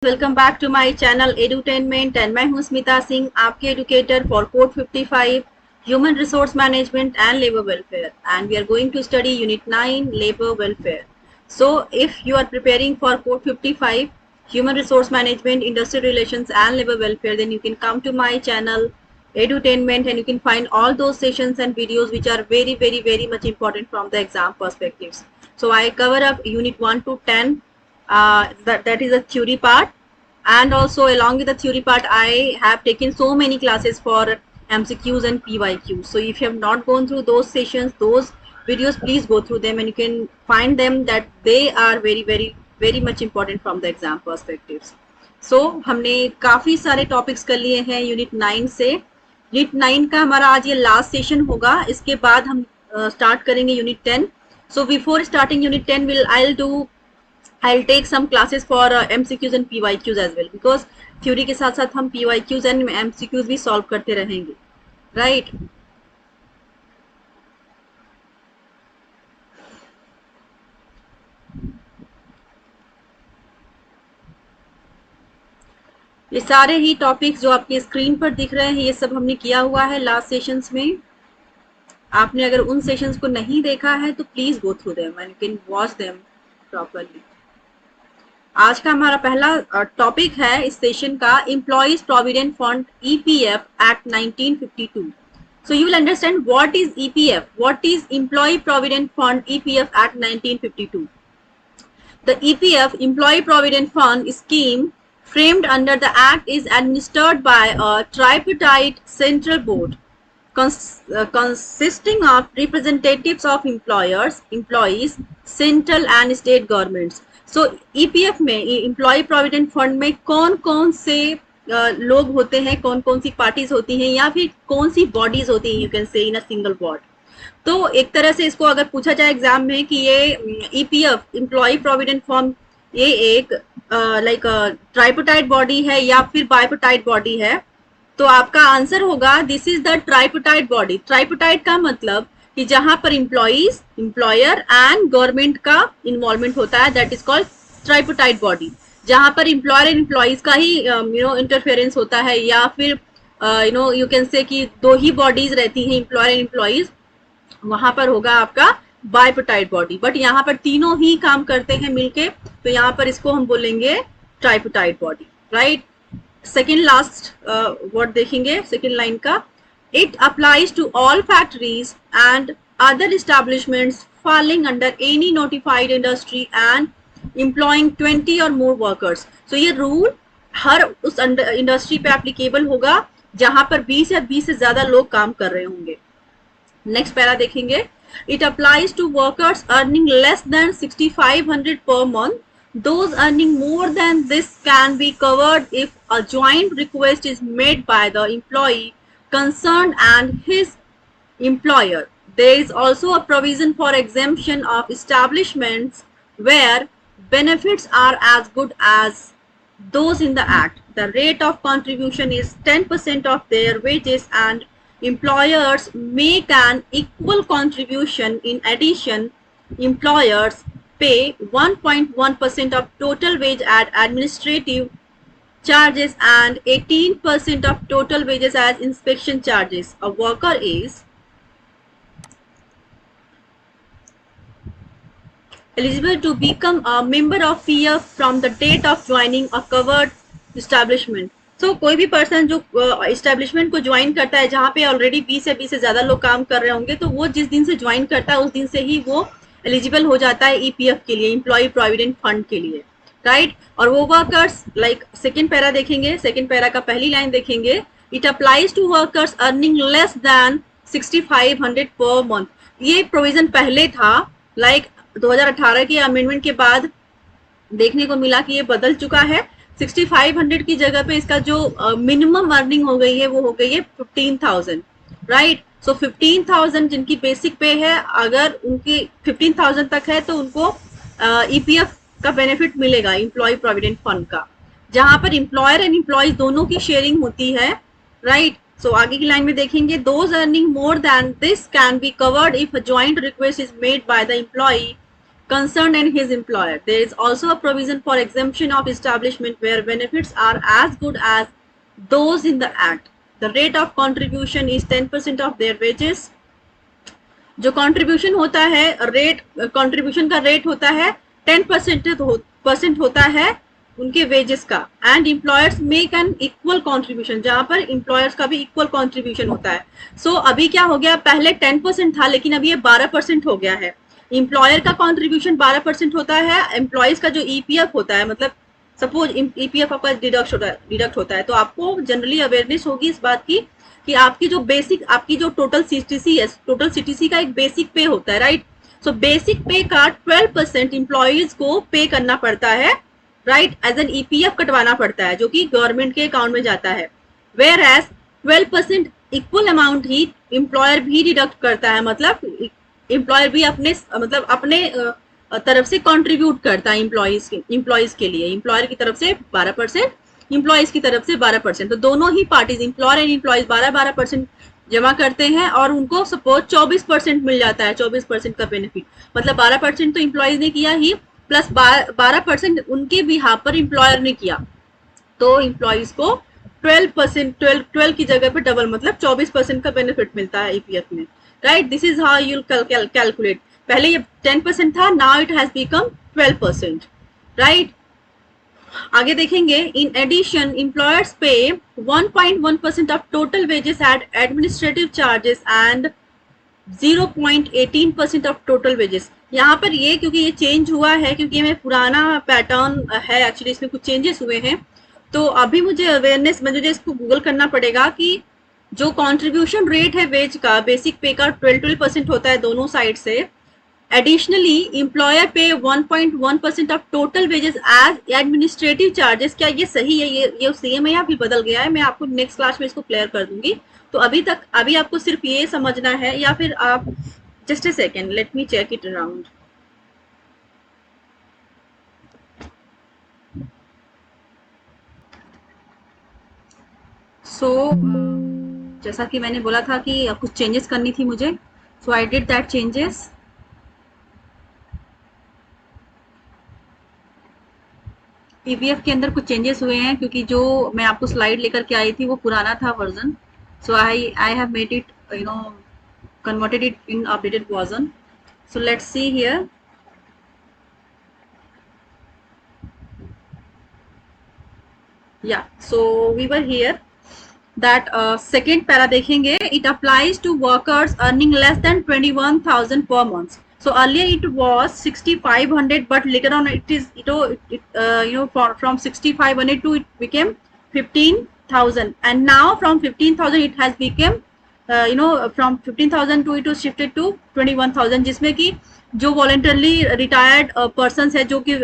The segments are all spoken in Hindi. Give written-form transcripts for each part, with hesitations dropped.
Welcome back to my channel edutainment and मैं हूं स्मिता सिंह, आपके educator for code 55 human resource management and labour welfare, and we are going to study unit 9 labour welfare. So if you are preparing for code 55 human resource management, industrial relations and labor welfare, then you can come to my channel edutainment and you can find all those sessions and videos which are very much important from the exam perspectives. So I cover up unit 1 to 10. That is a theory part, and also along with the theory part I have taken so many classes for MCQs and PYQs. So if you have not gone through those sessions, those videos, please go through them and you can find them that they are very much important from the exam perspectives. So हमने काफी सारे टॉपिक्स कर लिए हैं यूनिट 9 से. यूनिट 9 का हमारा आज ये लास्ट सेशन होगा. इसके बाद हम स्टार्ट करेंगे unit 10. So before starting unit 10, I'll take some classes for MCQs and PYQs as well, because theory के साथ साथ हम PYQs and MCQs भी solve करते रहेंगे, right? ये सारे ही टॉपिक्स जो आपके स्क्रीन पर दिख रहे हैं, ये सब हमने किया हुआ है लास्ट सेशंस में. आपने अगर उन सेशंस को नहीं देखा है तो please go through them and you can watch them properly. आज का हमारा पहला टॉपिक है इस सेशन का employees provident fund EPF act 1952. So you will understand what is EPF, what is Employee Provident Fund EPF Act 1952. The EPF, Employee Provident Fund scheme framed under the act is administered by a tripartite central board consisting of representatives of employers, employees, central and state governments. So EPF में, एम्प्लॉय प्रोविडेंट फंड में कौन कौन से लोग होते हैं, कौन कौन सी पार्टीज होती हैं या फिर कौन सी बॉडीज होती हैं, you can say in a single board. तो एक तरह से इसको अगर पूछा जाए एग्जाम में कि ये EPF एम्प्लॉय प्रोविडेंट फंड ये एक लाइक ट्राइपोटाइट बॉडी है या फिर बाइपोटाइट बॉडी है, तो आपका आंसर होगा दिस इज द ट्राइपोटाइट बॉडी. ट्राइपोटाइट का मतलब कि जहां पर एम्प्लॉइज, एम्प्लॉयर एंड गवर्नमेंट का इन्वॉल्वमेंट होता है, दैट इज कॉल्ड ट्राइपोटाइट बॉडी. जहां पर एम्प्लॉयर एंड एम्प्लॉइज का ही इंटरफेरेंस होता है, या फिर यू कैन से कि दो ही बॉडीज रहती हैं, एम्प्लॉयर एंड एम्प्लॉइज, वहां पर होगा आपका बाइपोटाइट बॉडी. बट यहाँ पर तीनों ही काम करते हैं मिलके, तो यहाँ पर इसको हम बोलेंगे tripartite body, right. Second last word देखेंगे सेकेंड लाइन का. It applies to all factories and other establishments falling under any notified industry and employing 20 or more workers. So ये रूल हर उस इंडस्ट्री पे एप्लीकेबल होगा जहां पर 20 या 20 से ज्यादा लोग काम कर रहे होंगे. नेक्स्ट पैरा देखेंगे. It applies to workers earning less than 6,500 per month. Those earning more than this can be covered if a joint request is made by the employee concerned and his employer. There is also a provision for exemption of establishments where benefits are as good as those in the act. The rate of contribution is 10% of their wages and employers make an equal contribution. In addition, employers pay 1.1% of total wage at administrative charges and 18% of total wages as inspection charges. A worker is eligible to become a member of PF from the date of joining a covered establishment. So कोई भी पर्सन जो एस्टेब्लिशमेंट को ज्वाइन करता है जहाँ पे ऑलरेडी 20 या 20 से ज्यादा लोग काम कर रहे होंगे, तो वो जिस दिन से ज्वाइन करता है उस दिन से ही वो एलिजिबल हो जाता है EPF के लिए, एम्प्लॉय प्रोविडेंट फंड के लिए, राइट. और वो वर्कर्स लाइक सेकेंड पैरा देखेंगे, सेकेंड पैरा का पहली लाइन देखेंगे. It applies to workers earning less than 6,500 per month. ये प्रोविजन पहले था, लाइक 2018 के अमेंडमेंट के बाद देखने को मिला कि ये बदल चुका है. 6,500 की जगह पे इसका जो मिनिमम अर्निंग हो गई है वो हो गई है 15,000, राइट. सो 15,000 जिनकी बेसिक पे है, अगर उनकी 15,000 तक है तो उनको EPF का बेनिफिट मिलेगा, एम्प्लॉय प्रोविडेंट फंड का, जहां पर एम्प्लॉयर एंड एम्प्लॉइज दोनों की शेयरिंग होती है, राइट. सो आगे की लाइन में देखेंगे. Those earning more than this can be covered if a joint request is made by the employee concerned and his employer. There is also a provision for exemption of establishment where benefits are as good as those in the act. The rate of contribution is 10% of their wages. जो कंट्रीब्यूशन होता है, रेट कंट्रीब्यूशन का रेट होता है 10% होता है उनके वेजेस का. And employers make an equal contribution, जहां पर एम्प्लॉयर्स का भी इक्वल कंट्रीब्यूशन होता है. सो अभी क्या हो गया, पहले 10% था लेकिन अभी ये 12% हो गया है. एम्प्लॉयर का कंट्रीब्यूशन 12% होता है. एम्प्लॉयज का जो ईपीएफ होता है, मतलब सपोज ईपीएफ आपका डिडक्ट होता है, तो आपको जनरली अवेयरनेस होगी इस बात की कि आपकी जो बेसिक, आपकी जो टोटल सीटीसी है, टोटल सीटीसी का एक बेसिक पे होता है, राइट. सो बेसिक पे का 12% एम्प्लॉयज को पे करना पड़ता है, राइट, एज एन ईपीएफ कटवाना पड़ता है जो कि गवर्नमेंट के अकाउंट में जाता है. वेयर एज 12% इक्वल अमाउंट ही एम्प्लॉयर भी डिडक्ट करता है, मतलब एम्प्लॉयर भी अपने तरफ से कंट्रीब्यूट करता है एम्प्लॉयज के लिए. एम्प्लॉयर की तरफ से 12%, एम्प्लॉयज की तरफ से 12%. तो दोनों ही पार्टीज, एम्प्लॉयर एंड एम्प्लॉयज 12% जमा करते हैं और उनको सपोज 24% मिल जाता है, 24% का बेनिफिट. मतलब 12% तो एम्प्लॉयज ने किया ही, प्लस 12% उनके बिहाफ पर एम्प्लॉयर ने किया, तो एम्प्लॉयज को 12% की जगह पर डबल, मतलब 24% का बेनिफिट मिलता है ईपीएफ में, right. This is how you calculate. पहले ये 10% था, now it has become 12%, right. आगे देखेंगे, in addition employers pay 1.1% of total wages at administrative charges and 0.18% of total wages. यहाँ पर ये क्योंकि ये चेंज हुआ है, क्योंकि ये पुराना पैटर्न है एक्चुअली, इसमें कुछ चेंजेस हुए हैं, तो अभी मुझे अवेयरनेस में मुझे इसको गूगल करना पड़ेगा कि जो कंट्रीब्यूशन रेट है वेज का, बेसिक पे का 12% होता है दोनों साइड से. Additionally employer pay 1.1% of total wages as administrative charges. क्या ये सही है? ये सेम है या फिर बदल गया है? मैं आपको नेक्स्ट क्लास में इसको क्लियर कर दूंगी. तो अभी आपको सिर्फ ये समझना है, या फिर आप just a second, let me check it around. So जैसा कि मैंने बोला था कि कुछ चेंजेस करनी थी मुझे, so I did that changes. EPF के अंदर कुछ चेंजेस हुए हैं, क्योंकि जो मैं आपको स्लाइड लेकर के आई थी वो पुराना था version. So I have made it, converted it in updated version. So let's see here. Yeah, so we were here that second para dekhenge. It applies to workers earning less than 21,000 per month. So earlier it was 6,500, but later on it is from 6,500 to it became 15,000, and now from 15,000 it has become from 15,000 to it was shifted to 21,000, जिसमें कि जो वॉलंटरली रिटायर्ड पर्सन है, जो कि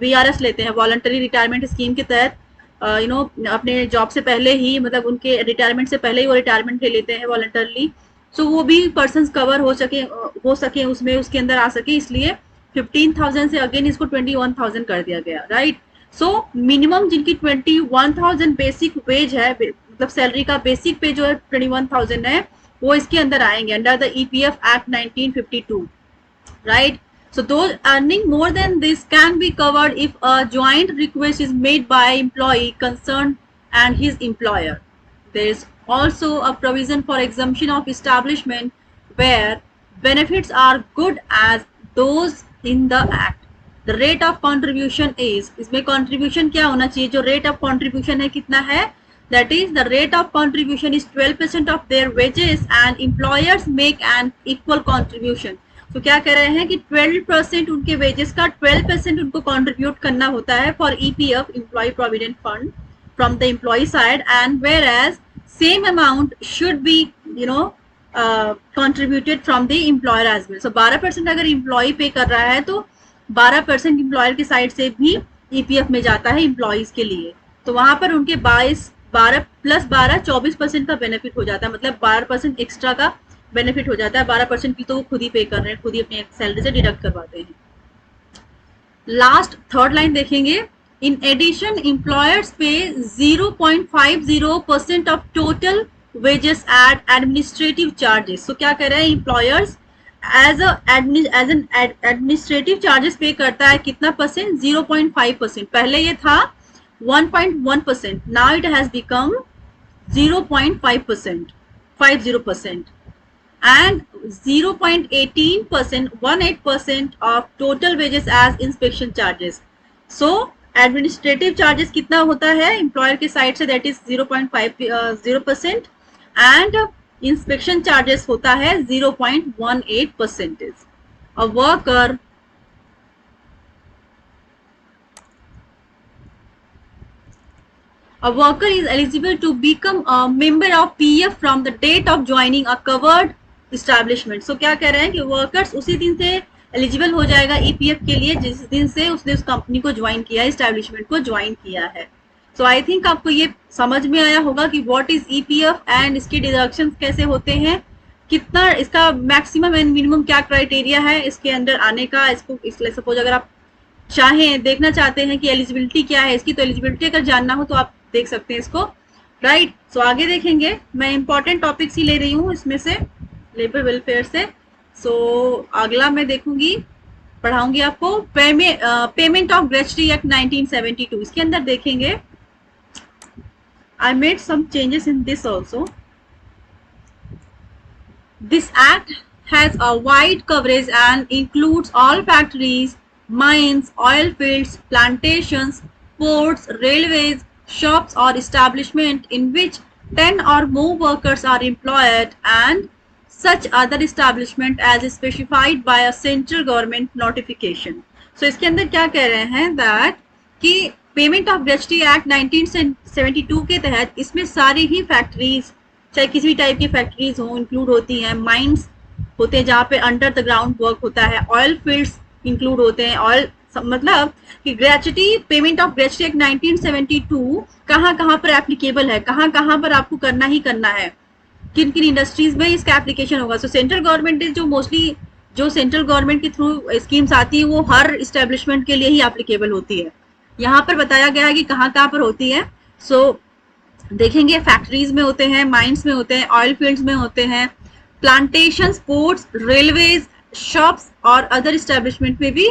वीआरएस लेते हैं, वॉलंटरी रिटायरमेंट स्कीम के तहत, अपने जॉब से पहले ही, मतलब उनके रिटायरमेंट से पहले ही वो रिटायरमेंट ले लेते हैं वॉलंटरली. सो वो भी पर्सन कवर हो सके उसमें, उसके अंदर आ सके, इसलिए 15,000 से अगेन इसको 21,000 कर दिया गया, राइट. सो मिनिमम जिनकी 21,000 बेसिक वेज है, मतलब सैलरी का बेसिक पे जो है 21,000 है, वो इसके अंदर आएंगे under the EPF act 1952, right. So those earning more than this can be covered if a joint request is made by employee concerned and his employer. There is also a provision for exemption of establishment where benefits are good as those in the act. The rate of contribution is, इसमें contribution क्या होना चाहिए? जो rate of contribution है कितना है? That is, the rate of contribution is 12% of their wages and employers make an equal contribution. तो क्या कह रहे हैं कि 12% उनके वेजेस का 12% उनको कंट्रीब्यूट करना होता है for EPF, employee provident fund, from the employee side, and whereas same amount should be contributed from the employer as well. So 12% अगर एम्प्लॉय पे कर रहा है तो 12% एम्प्लॉयर की साइड से भी ईपीएफ में जाता है एम्प्लॉयज के लिए. तो वहां पर उनके 12 प्लस 12 24% का बेनिफिट हो जाता है, मतलब 12% एक्स्ट्रा का बेनिफिट हो जाता है. 12% की तो वो खुद ही पे कर रहे हैं, खुद ही अपने सैलरी से डिडक्ट करवाते हैं. लास्ट थर्ड लाइन देखेंगे, in addition employers pay 0.50% of total wages at administrative charges. So क्या कह रहे हैं, employers as an administrative charges pay करता है कितना परसेंट, 0.5%। पहले ये था 1.1%, now it has become 0.5%, 50%, and 0.18%, 18% of total wages as inspection charges. So administrative charges कितना होता है एम्प्लॉयर के साइड से, that is 0.50%, and inspection charges होता है 0.18%। A worker A worker is eligible to become a member of PF from the date of joining a covered establishment. So क्या कह रहे हैं कि वर्कर्स उसी दिन से एलिजिबल हो जाएगा ईपीएफ के लिए जिस दिन से उसने उस कंपनी को ज्वाइन किया है, एस्टैब्लिशमेंट को ज्वाइन किया है। सो आई थिंक आपको ये समझ में आया होगा कि व्हाट इज ईपीएफ एंड इसके डिडक्शंस कैसे होते हैं, कितना इसका मैक्सिमम एंड मिनिमम क्या क्राइटेरिया है इसके अंदर आने का। इसको इसलिए सपोज अगर आप चाहें देखना चाहते हैं कि एलिजिबिलिटी क्या है इसकी, तो एलिजिबिलिटी अगर जानना हो तो आप देख सकते हैं इसको, राइट। सो आगे देखेंगे, मैं इंपॉर्टेंट टॉपिक्स ही ले रही हूँ इसमें से, लेबर वेलफेयर से। सो अगला मैं देखूंगी, पढ़ाऊंगी आपको पेमेंट ऑफ ग्रेच्युटी एक्ट 1972। इसके अंदर देखेंगे I made some changes in this also. This act has a wide coverage and includes all factories, mines, oil fields, plantations, ports, railways, shops or establishment in which 10 or more workers are employed, and such other establishment as specified by a central government notification. So इसके अंदर क्या कह रहे हैं that कि पेमेंट ऑफ ग्रेच्युटी एक्ट 1972 के तहत इसमें सारी ही फैक्ट्रीज, चाहे किसी भी टाइप की फैक्ट्रीज हो, इंक्लूड होती हैं। माइंस होते हैं जहाँ पे अंडर द ग्राउंड वर्क होता है, ऑयल फील्ड्स इंक्लूड होते हैं। ऑयल मतलब कि gratuity, payment of gratuity act 1972 कहाँ कहाँ पर एप्लीकेबल है, कहाँ कहाँ पर आपको करना ही करना है, किन किन इंडस्ट्रीज में इसका एप्लीकेशन होगा। सो सेंट्रल गवर्नमेंट जो मोस्टली जो सेंट्रल गवर्नमेंट के थ्रू स्कीम्स आती है वो हर इस्टेब्लिशमेंट के लिए ही एप्लीकेबल होती है। यहाँ पर बताया गया है कि कहाँ कहाँ पर होती है। सो देखेंगे फैक्ट्रीज में होते हैं, माइंस में होते हैं, ऑयल फील्ड्स में होते हैं, प्लांटेशन, पोर्ट्स, रेलवेज, शॉप्स और अदर इस्टेब्लिशमेंट में भी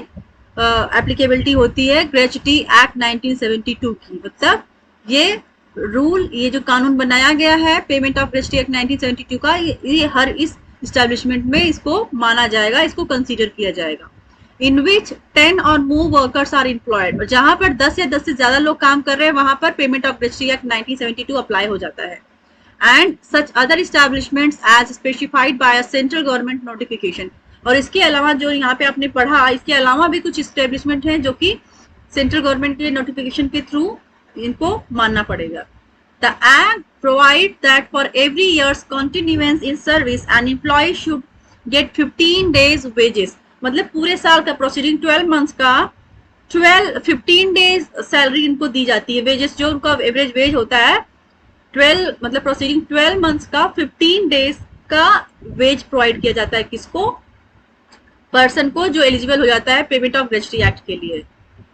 एप्लीकेबिलिटी होती है ग्रेच्युटी एक्ट 1972 की। मतलब ये रूल, ये जो कानून बनाया गया है पेमेंट ऑफ ग्रेच्युटी एक्ट 1972 का, ये हर इस इस्टेब्लिशमेंट में इसको माना जाएगा, इसको कंसीडर किया जाएगा। इन विच 10 और मोर वर्कर्स आर एम्प्लॉयड, और जहां पर 10 या 10 से ज्यादा लोग काम कर रहे हैं वहां पर payment of gratuity act 1972 apply हो जाता है। And such other establishments as specified by a central government notification. और इसके अलावा जो यहाँ पे आपने पढ़ा, इसके अलावा भी कुछ इस्टेब्लिशमेंट हैं जो कि सेंट्रल गवर्नमेंट के नोटिफिकेशन के थ्रू इनको मानना पड़ेगा। The act provide that for every years continuance in service an employee should get 15 days wages. मतलब पूरे साल का प्रोसीडिंग 12 months का 15 days सैलरी इनको दी जाती है, वेजेस जो उनका एवरेज वेज होता है 12, मतलब प्रोसीडिंग 12 months का 15 days का वेज प्रोवाइड किया जाता है किसको, पर्सन को जो एलिजिबल हो जाता है पेमेंट ऑफ ग्रेच्युटी एक्ट के लिए।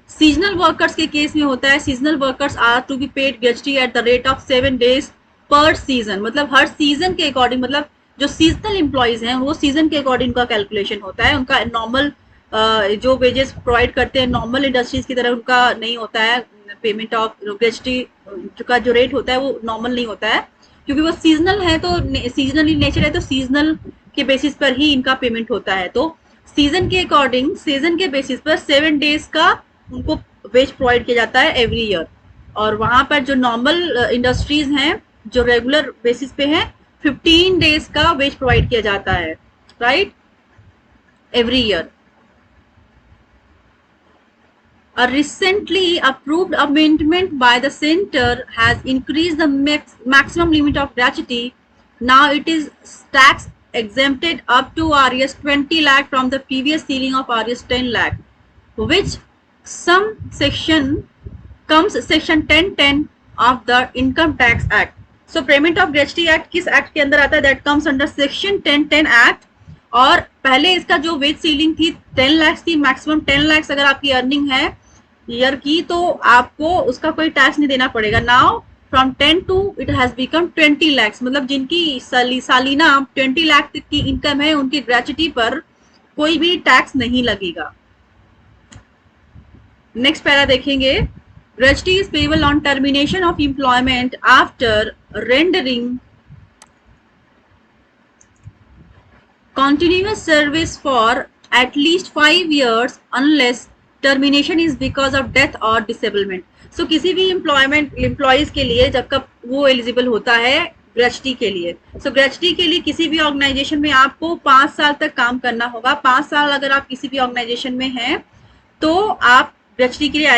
सीजनल वर्कर्स के केस में होता है, seasonal workers are to be paid gratuity at the rate of 7 days per season. मतलब हर सीजन के अकॉर्डिंग, मतलब जो सीजनल एम्प्लॉयज हैं वो सीजन के अकॉर्डिंग का कैलकुलेशन होता है। उनका नॉर्मल जो वेजेस प्रोवाइड करते हैं नॉर्मल इंडस्ट्रीज की तरह उनका नहीं होता है। पेमेंट ऑफ ग्रेच्युटी का जो रेट होता है वो नॉर्मल नहीं होता है, क्योंकि वो सीजनल है, तो सीजनल इन नेचर है, तो सीजनल के बेसिस पर ही इनका पेमेंट होता है। तो सीजन के अकॉर्डिंग, सीजन के बेसिस पर 7 days का उनको वेज प्रोवाइड किया जाता है एवरी ईयर। और वहां पर जो नॉर्मल इंडस्ट्रीज हैं जो रेगुलर बेसिस पे हैं 15 days का वेज प्रोवाइड किया जाता है, right, every year. A recently approved amendment by the center has increased the maximum limit of gratuity. Now it is tax exempted up to Rs 20 lakh from the previous ceiling of Rs 10 lakh, which some section comes section 1010 of the Income Tax Act. So payment of gratuity act किस एक्ट के अंदर आता है? That comes under section 1010 act। और पहले इसका जो वेज सीलिंग थी 10 lakhs थी, मैक्सिमम 10 lakhs अगर आपकी अर्निंग है ईयर की तो आपको उसका कोई टैक्स नहीं देना पड़ेगा। Now from 10 to it has become 20 lakhs, मतलब जिनकी सालीना 20 लाख तक की इनकम है उनकी ग्रेचुटी पर कोई भी टैक्स नहीं लगेगा। नेक्स्ट पैरा देखेंगे, gratuity is payable on termination of employment after rendering continuous service for at least 5 years unless termination is because of death or disablement। so किसी भी एम्प्लॉयज के लिए जब कब वो एलिजिबल होता है ग्रेचुटी के लिए। ग्रेचुटी के लिए किसी भी ऑर्गेनाइजेशन में आपको 5 साल तक काम करना होगा। 5 साल अगर आप किसी भी ऑर्गेनाइजेशन में हैं तो आप ग्रेचुटी के लिए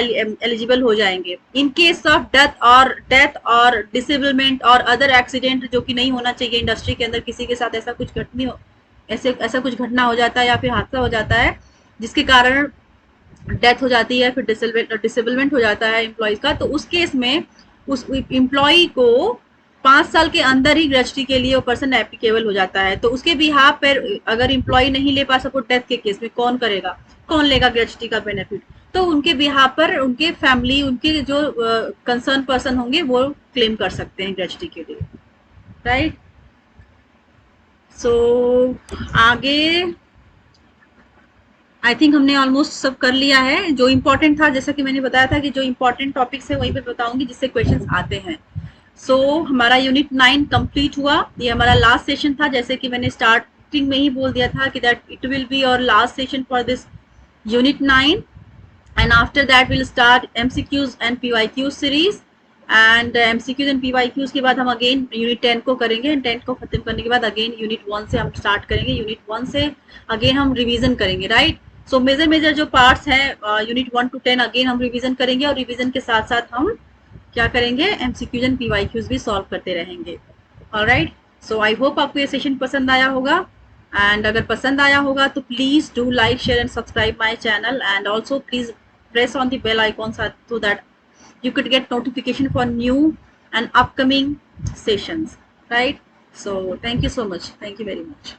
एलिजिबल हो जाएंगे। इन केस ऑफ डेथ और डिसेबलमेंट और अदर एक्सीडेंट जो कि नहीं होना चाहिए इंडस्ट्री के अंदर, किसी के साथ ऐसा कुछ ऐसा कुछ घटना हो जाता है या फिर हादसा हो जाता है जिसके कारण डेथ हो जाती है, फिर डिसेबलमेंट हो जाता है एम्प्लॉयज का, तो उस केस में उस एम्प्लॉय को 5 साल के अंदर ही ग्रेचुटी के लिए वो पर्सन एप्लीकेबल हो जाता है। तो उसके बिहाफ पर अगर एम्प्लॉय नहीं ले पा सको डेथ के केस में, कौन करेगा, कौन लेगा ग्रेचुटी का बेनिफिट? तो उनके बिहाफ पर उनके फैमिली, उनके जो कंसर्न पर्सन होंगे वो क्लेम कर सकते हैं ग्रेचुटी के लिए, राइट। सो आगे आई थिंक हमने ऑलमोस्ट सब कर लिया है जो इम्पोर्टेंट था। जैसा कि मैंने बताया था कि जो इम्पोर्टेंट टॉपिक्स है वहीं पे बताऊंगी जिससे क्वेश्चंस आते हैं। हमारा यूनिट 9 कंप्लीट हुआ। ये हमारा लास्ट सेशन था, जैसे कि मैंने स्टार्टिंग में ही बोल दिया था कि दैट इट विल बी और last session for this unit 9 and after that we'll start MCQs and PYQ series and MCQs and PYQs के बाद हम अगेन यूनिट 10 को करेंगे एंड 10 को खत्म करने के बाद अगेन यूनिट 1 से हम स्टार्ट करेंगे। यूनिट 1 से अगेन हम रिवीजन करेंगे, राइट। मेजर जो पार्ट्स हैं यूनिट 1 to 10 अगेन हम रिवीजन करेंगे और रिवीजन के साथ साथ हम क्या करेंगे, MCQs एंड PYQs भी सॉल्व करते रहेंगे। ऑलराइट, आई होप आपको ये सेशन पसंद आया होगा एंड अगर पसंद आया होगा तो please do like, share and subscribe my channel and also please press on the bell icon so that you could get notification for new and upcoming sessions, right? Thank you so much. Thank you very much.